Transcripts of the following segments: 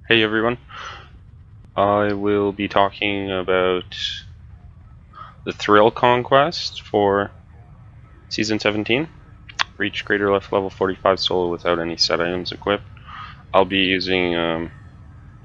Hey everyone, I will be talking about the Thrill Conquest for Season 17. Reach greater left level 45 solo without any set items equipped. I'll be using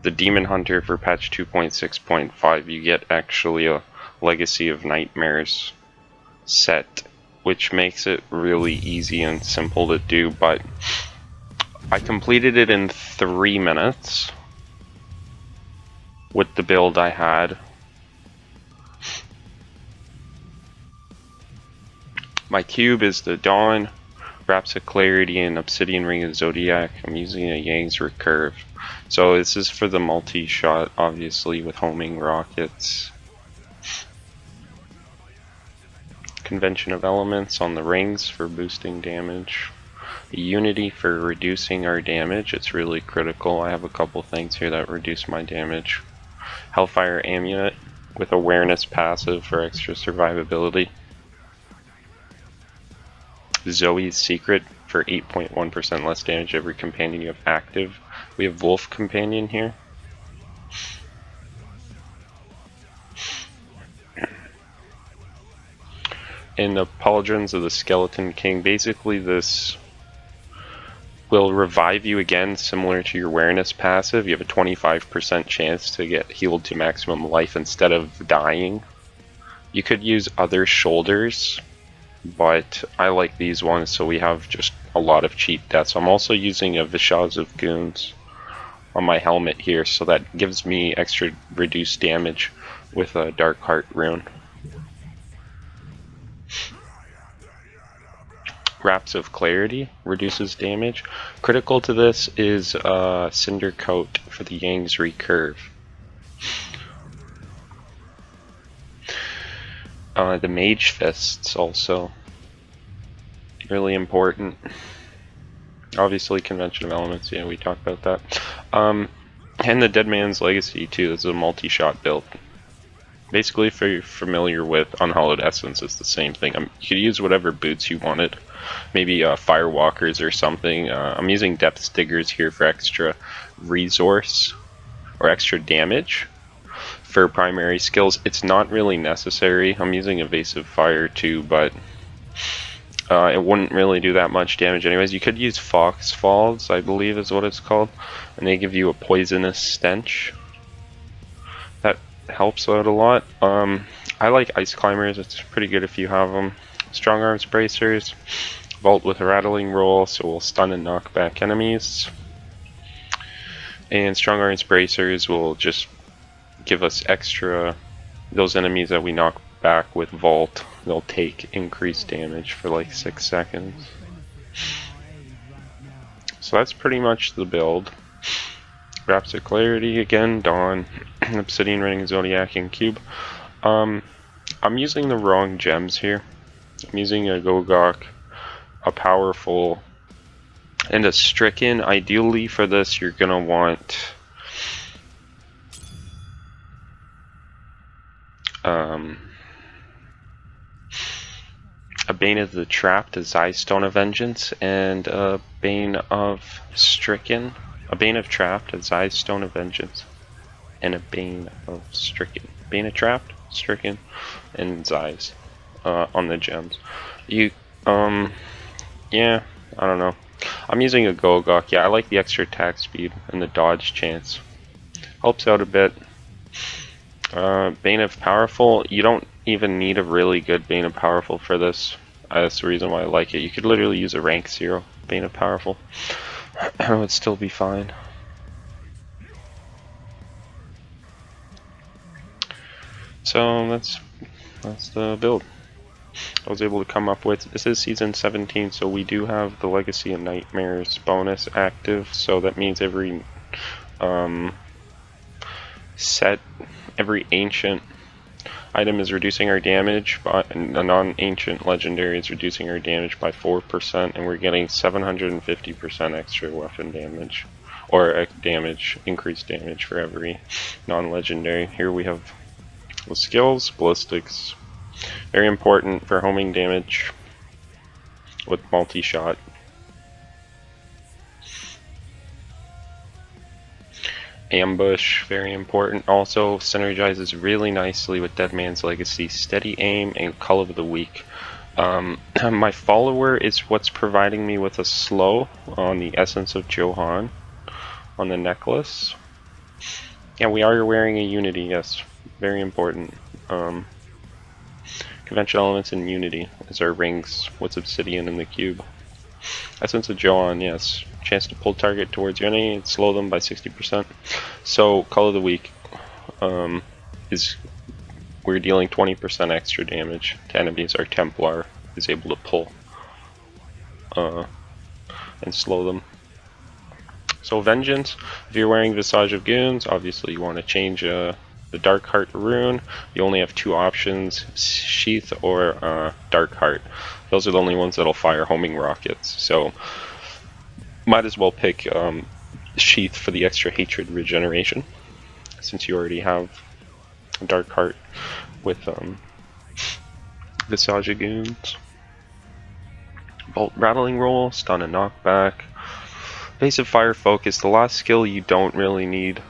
the Demon Hunter for patch 2.6.5. You get actually a Legacy of Nightmares set, which makes it really easy and simple to do, but I completed it in 3 minutes with the build I had. My cube is the Dawn, Wraps of Clarity, and Obsidian Ring of Zodiac. I'm using a Yang's Recurve. So this is for the multi-shot, obviously, with homing rockets. Convention of Elements on the rings for boosting damage. Unity for reducing our damage. It's really critical. I have a couple things here that reduce my damage. Hellfire Amulet with Awareness passive for extra survivability. Zoe's Secret for 8.1% less damage every companion you have active. We have Wolf Companion here. And the Pauldrons of the Skeleton King. Basically this will revive you again, similar to your awareness passive. You have a 25% chance to get healed to maximum life instead of dying. You could use other shoulders, but I like these ones, so we have just a lot of cheap deaths. I'm also using a Visha's of Goons on my helmet here, so that gives me extra reduced damage with a Dark Heart rune. Wraps of Clarity reduces damage. Critical to this is Cinder Coat for the Yang's Recurve. The Mage Fists also really important. Obviously, Convention of Elements, yeah, we talked about that. And the Dead Man's Legacy too. It's a multi-shot build. Basically, if you're familiar with Unhallowed Essence, it's the same thing. You could use whatever boots you wanted. Maybe Firewalkers or something. I'm using Depth Diggers here for extra resource or extra damage for primary skills. It's not really necessary. I'm using Evasive Fire too, but it wouldn't really do that much damage anyways. You could use Fox Falls, I believe is what it's called, and they give you a poisonous stench. That helps out a lot. I like Ice Climbers, it's pretty good if you have them. Strong Arms Bracers, Vault with a Rattling Roll, so we'll stun and knock back enemies. And Strong Arms Bracers will just give us extra, those enemies that we knock back with Vault, they'll take increased damage for like 6 seconds. So that's pretty much the build. Wraps of Clarity again, Dawn, Obsidian Ring, Zodiac, and Cube. I'm using the wrong gems here. I'm using a Gogok, a Powerful, and a Stricken. Ideally for this you're gonna want a Bane of the Trapped, a Zystone of Vengeance, and a Bane of Stricken. A Bane of Trapped, a Zystone of Vengeance, and a Bane of Stricken. Bane of Trapped, Stricken, and Zy's on the gems. Yeah, I don't know. I'm using a Gogok. Yeah, I like the extra attack speed and the dodge chance. Helps out a bit. Bane of Powerful, you don't even need a really good Bane of Powerful for this. That's the reason why I like it. You could literally use a rank 0 Bane of Powerful. It would still be fine. So that's the build I was able to come up with. This is Season 17, so we do have the Legacy of Nightmares bonus active, so that means every every ancient item is reducing our damage, but a non-ancient legendary is reducing our damage by 4%, and we're getting 750% extra weapon damage, or increased damage for every non-legendary. Here we have the skills, ballistics, very important for homing damage with multi-shot. Ambush, very important. Also synergizes really nicely with Dead Man's Legacy, Steady Aim, and Call of the Week. My follower is what's providing me with a slow on the Essence of Johan on the necklace. Yeah, we are wearing a Unity, yes. Very important. Conventional elements in Unity is our rings with Obsidian in the cube. Essence of Johan, yes. Chance to pull target towards your enemy and slow them by 60%. So, Call of the Week is we're dealing 20% extra damage to enemies. Our Templar is able to pull and slow them. So Vengeance, if you're wearing Visage of Goons, obviously you want to change the Dark Heart rune. You only have two options, Sheath or Dark Heart. Those are the only ones that'll fire homing rockets. So might as well pick Sheath for the extra hatred regeneration, since you already have Dark Heart with Visage of Goons. Bolt Rattling Roll, Stun and Knockback. Evasive Fire Focus, the last skill you don't really need.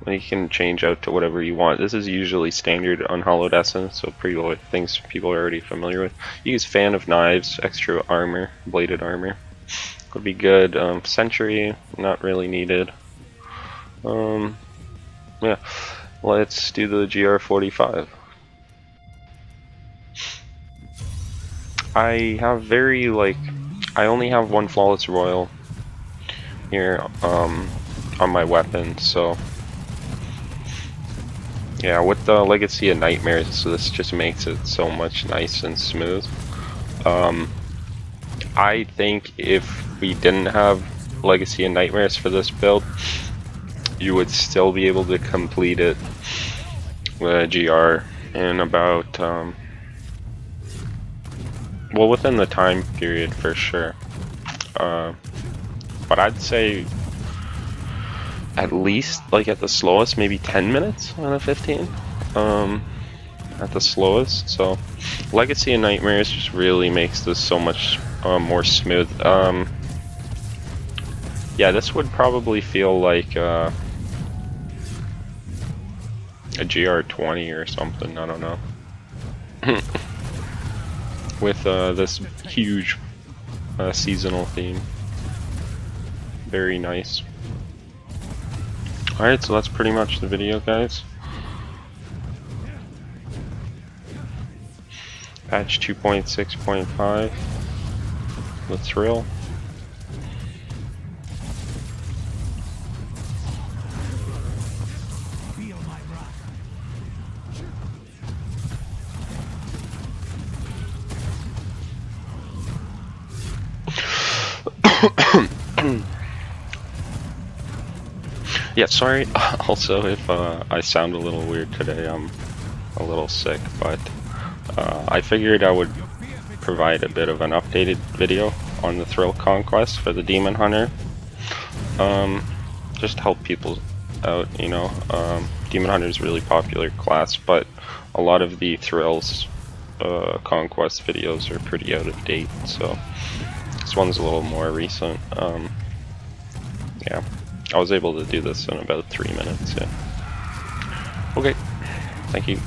You can change out to whatever you want. This is usually standard Unhallowed Essence, so pretty low things people are already familiar with. Use Fan of Knives, extra armor, bladed armor. Would be good. Sentry, not really needed. Yeah, let's do the GR45. I have I only have one Flawless Royal here on my weapon, so yeah, with the Legacy of Nightmares, so this just makes it so much nice and smooth. I think if we didn't have Legacy of Nightmares for this build, you would still be able to complete it with GR in about well, within the time period for sure. But I'd say at least, like at the slowest, maybe 10 minutes on a 15. At the slowest. So Legacy of Nightmares just really makes this so much more smooth. Yeah, this would probably feel like a GR20 or something, I don't know. With this huge seasonal theme. Very nice. Alright, so that's pretty much the video, guys. Patch 2.6.5 with Thrill. Yeah, sorry also if I sound a little weird today. I'm a little sick, but I figured I would provide a bit of an updated video on the Thrill Conquest for the Demon Hunter. Just to help people out, you know. Demon Hunter is a really popular class, but a lot of the Thrills Conquest videos are pretty out of date, so this one's a little more recent. Yeah, I was able to do this in about 3 minutes. Yeah. Okay, thank you.